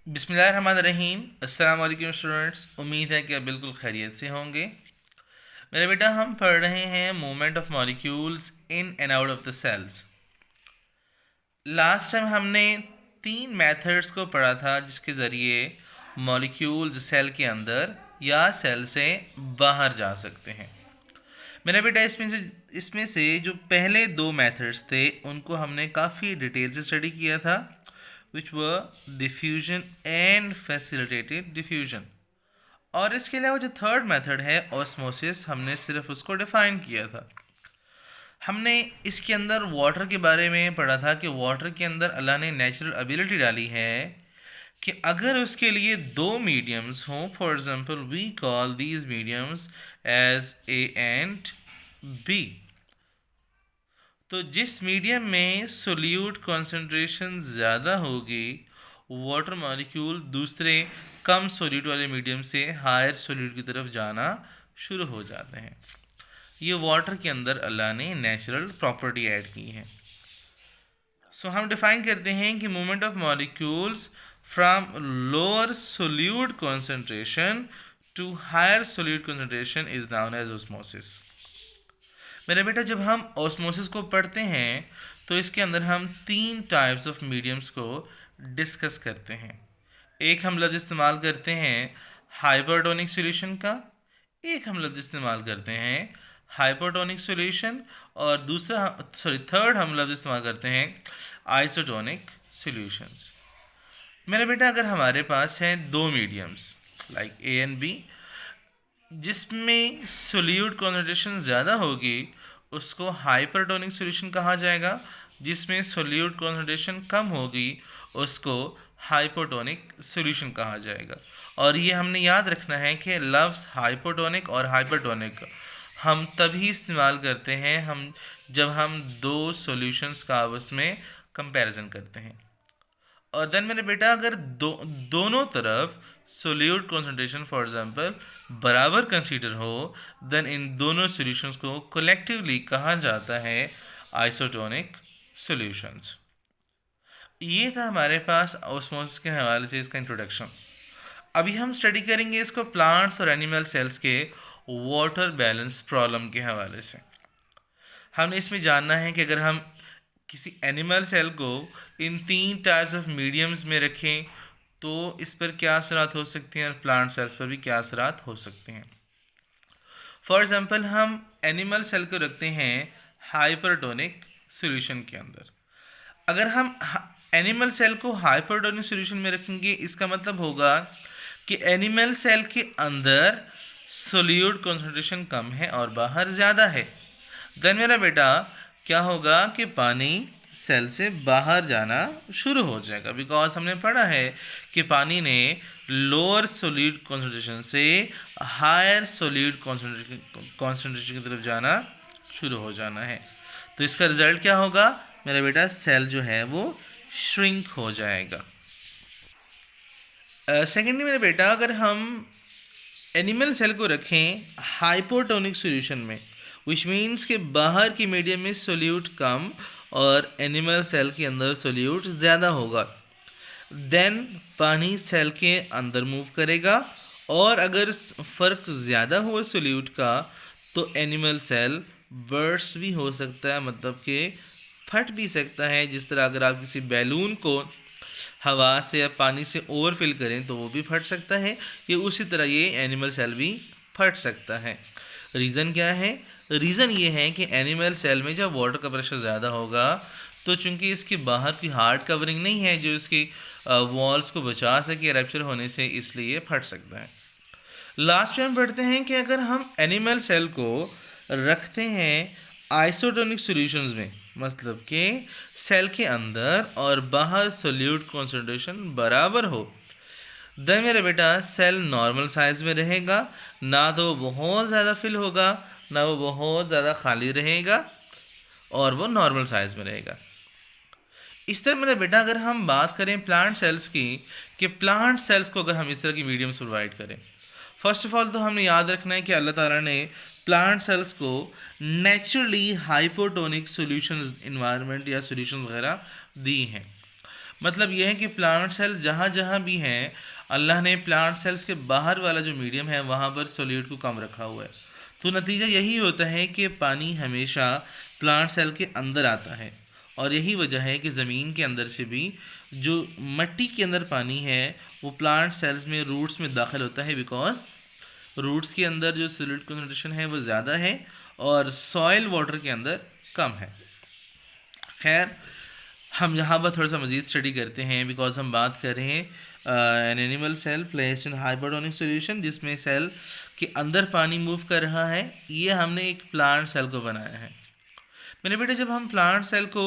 बिस्मिल्लाहिर्रहमानिर्रहीम। अस्सलाम वालेकुम स्टूडेंट्स, उम्मीद है कि आप बिल्कुल खैरियत से होंगे। मेरे बेटा, हम पढ़ रहे हैं movement of molecules in and out of the cells. Last time हमने 3 मेथड्स को पढ़ा था जिसके ज़रिए मॉलिक्यूल्स सेल के अंदर या सेल से बाहर जा सकते हैं। मेरा बेटा, इसमें से जो पहले 2 मेथड्स थे उनको हमने काफ़ी डिटेल से स्टडी किया था, विच वर डिफ्यूजन एंड फैसिलिटेटेड डिफ्यूजन। और इसके अलावा जो थर्ड मेथड है ऑस्मोसिस, हमने सिर्फ उसको डिफाइन किया था। हमने इसके अंदर वाटर के बारे में पढ़ा था कि वाटर के अंदर अल्लाह ने नेचुरल एबिलिटी डाली है कि अगर उसके लिए 2 मीडियम्स हों, for example we call these mediums as A and B, तो जिस मीडियम में सोल्यूट कॉन्सेंट्रेशन ज़्यादा होगी वाटर मॉलिक्यूल दूसरे कम सोल्यूट वाले मीडियम से हायर सोल्यूट की तरफ जाना शुरू हो जाते हैं। ये वाटर के अंदर अल्लाह ने नेचुरल प्रॉपर्टी ऐड की है। सो हम डिफाइन करते हैं कि movement of molecules from lower solute concentration to higher solute concentration is known as osmosis. मेरे बेटा, जब हम ऑस्मोसिस को पढ़ते हैं तो इसके अंदर हम 3 टाइप्स ऑफ मीडियम्स को डिस्कस करते हैं। एक हम लफ्ज़ इस्तेमाल करते हैं हाइपरटोनिक सॉल्यूशन का, एक हम लफ्ज़ इस्तेमाल करते हैं हाइपरटोनिक सॉल्यूशन, और थर्ड हम लफ्ज़ इस्तेमाल करते हैं आइसोटोनिक सॉल्यूशंस। मेरे बेटा, अगर हमारे पास हैं 2 mediums like A and B, जिसमें सोल्यूट कॉन्सेंट्रेशन ज़्यादा होगी उसको हाइपरटोनिक सॉल्यूशन कहा जाएगा, जिसमें सोल्यूट कॉन्सेंट्रेशन कम होगी उसको हाइपोटोनिक सॉल्यूशन कहा जाएगा। और ये हमने याद रखना है कि लफ्ज़ हाइपोटोनिक और हाइपरटोनिक हम तभी इस्तेमाल करते हैं जब हम 2 सॉल्यूशंस का आपस में कंपैरिजन करते हैं। और देन मेरे बेटा, अगर दोनों तरफ सोल्यूट कॉन्सेंट्रेशन फॉर एग्जांपल बराबर कंसीडर हो, देन इन दोनों सॉल्यूशंस को कलेक्टिवली कहा जाता है आइसोटोनिक सॉल्यूशंस। ये था हमारे पास ऑस्मोसिस के हवाले से इसका इंट्रोडक्शन। अभी हम स्टडी करेंगे इसको प्लांट्स और एनिमल सेल्स के वाटर बैलेंस प्रॉब्लम के हवाले से। हमने इसमें जानना है कि अगर हम किसी एनिमल सेल को इन 3 टाइप्स ऑफ मीडियम्स में रखें तो इस पर क्या असरात हो सकते हैं और प्लांट सेल्स पर भी क्या असरात हो सकते हैं। फॉर एग्जांपल, हम एनिमल सेल को रखते हैं हाइपरटोनिक सॉल्यूशन के अंदर। अगर हम एनिमल सेल को हाइपरटोनिक सॉल्यूशन में रखेंगे, इसका मतलब होगा कि एनिमल सेल के अंदर सोल्यूट कॉन्सेंट्रेशन कम है और बाहर ज़्यादा है। देन मेरा बेटा, क्या होगा कि पानी सेल से बाहर जाना शुरू हो जाएगा, बिकॉज हमने पढ़ा है कि पानी ने लोअर सोल्यूट कॉन्सेंट्रेशन से हायर सोल्यूट कॉन्सेंट्रेशन की तरफ जाना शुरू हो जाना है। तो इसका रिजल्ट क्या होगा मेरा बेटा, सेल जो है वो श्रिंक हो जाएगा। सेकेंडली मेरा बेटा, अगर हम एनिमल सेल को रखें हाइपोटोनिक सॉल्यूशन में, विच मीन्स के बाहर की मीडियम में सोल्यूट कम और एनिमल सेल के अंदर सोल्यूट ज़्यादा होगा, देन पानी सेल के अंदर मूव करेगा, और अगर फ़र्क ज़्यादा हो सोल्यूट का तो एनिमल सेल बर्स्ट भी हो सकता है, मतलब कि फट भी सकता है। जिस तरह अगर आप किसी बैलून को हवा से या पानी से ओवरफिल करें तो वो भी फट सकता है, ये उसी तरह ये एनिमल सेल भी फट सकता है। रीज़न क्या है? रीज़न ये है कि एनिमल सेल में जब वाटर का प्रेशर ज़्यादा होगा तो चूंकि इसकी बाहर की हार्ड कवरिंग नहीं है जो इसकी वॉल्स को बचा सके रैप्चर होने से, इसलिए फट सकता है। लास्ट में हम पढ़ते हैं कि अगर हम एनिमल सेल को रखते हैं आइसोटोनिक सॉल्यूशंस में, मतलब कि सेल के अंदर और बाहर सोल्यूट कॉन्सेंट्रेशन बराबर हो, देन मेरा बेटा सेल नॉर्मल साइज में रहेगा, ना तो वो बहुत ज़्यादा फिल होगा ना वो बहुत ज़्यादा खाली रहेगा, और वो नॉर्मल साइज में रहेगा। इस तरह मेरा बेटा, अगर हम बात करें प्लांट सेल्स की, कि प्लांट सेल्स को अगर हम इस तरह की मीडियम्स प्रोवाइड करें, फर्स्ट ऑफ ऑल तो हमने याद रखना है कि अल्लाह ताला ने प्लांट सेल्स को नेचुरली हाइपोटोनिक सॉल्यूशंस इन्वायरमेंट या सॉल्यूशंस वगैरह दी हैं। मतलब यह है कि प्लांट सेल्स जहाँ जहाँ भी हैं, अल्लाह ने प्लांट सेल्स के बाहर वाला जो मीडियम है वहाँ पर सॉल्यूट को कम रखा हुआ है। तो नतीजा यही होता है कि पानी हमेशा प्लांट सेल के अंदर आता है, और यही वजह है कि ज़मीन के अंदर से भी जो मिट्टी के अंदर पानी है वो प्लांट सेल्स में रूट्स में दाखिल होता है, बिकॉज रूट्स के अंदर जो सॉल्यूट कंसंट्रेशन है वो ज़्यादा है और सॉइल वाटर के अंदर कम है। खैर, हम यहाँ पर थोड़ा सा मज़ीद स्टडी करते हैं, बिकॉज हम बात कर रहे हैं an animal cell placed in hypertonic solution, जिसमें सेल के अंदर पानी मूव कर रहा है। ये हमने एक प्लांट सेल को बनाया है। मेरे बेटे, जब हम प्लांट सेल को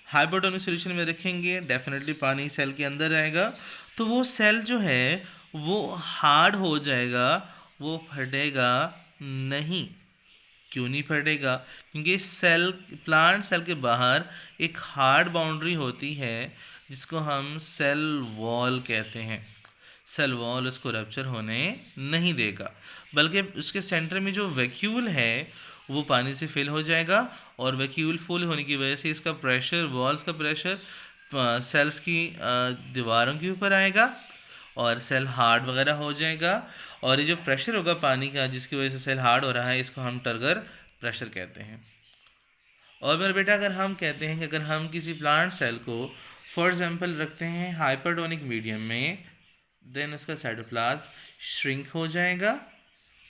हाइपरटोनिक सॉल्यूशन में रखेंगे, डेफिनेटली पानी सेल के अंदर आएगा, तो वो सेल जो है वो हार्ड हो जाएगा, वो फटेगा नहीं। क्यों नहीं फटेगा? क्योंकि सेल प्लांट सेल के बाहर एक हार्ड बाउंड्री होती है जिसको हम सेल वॉल कहते हैं। सेल वॉल उसको रप्चर होने नहीं देगा, बल्कि उसके सेंटर में जो वैक्यूल है वो पानी से फिल हो जाएगा, और वैक्यूल फुल होने की वजह से इसका प्रेशर, वॉल्स का प्रेशर सेल्स की दीवारों के ऊपर आएगा और सेल हार्ड वगैरह हो जाएगा। और ये जो प्रेशर होगा पानी का जिसकी वजह से सेल हार्ड हो रहा है, इसको हम टर्गर प्रेशर कहते हैं। और मेरे बेटा, अगर हम कहते हैं कि अगर हम किसी प्लांट सेल को फॉर एग्जांपल रखते हैं हाइपरटोनिक मीडियम में, देन उसका साइटोप्लाज्म श्रिंक हो जाएगा,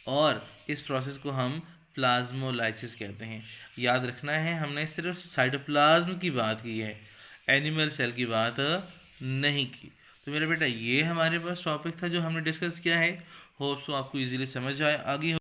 और इस प्रोसेस को हम प्लाज्मोलाइसिस कहते हैं। याद रखना है, हमने सिर्फ साइटोप्लाज्म की बात की है, एनिमल सेल की बात नहीं की। तो मेरा बेटा, ये हमारे पास टॉपिक था जो हमने डिस्कस किया है। होप सो आपको इजीली समझ आ गई हो।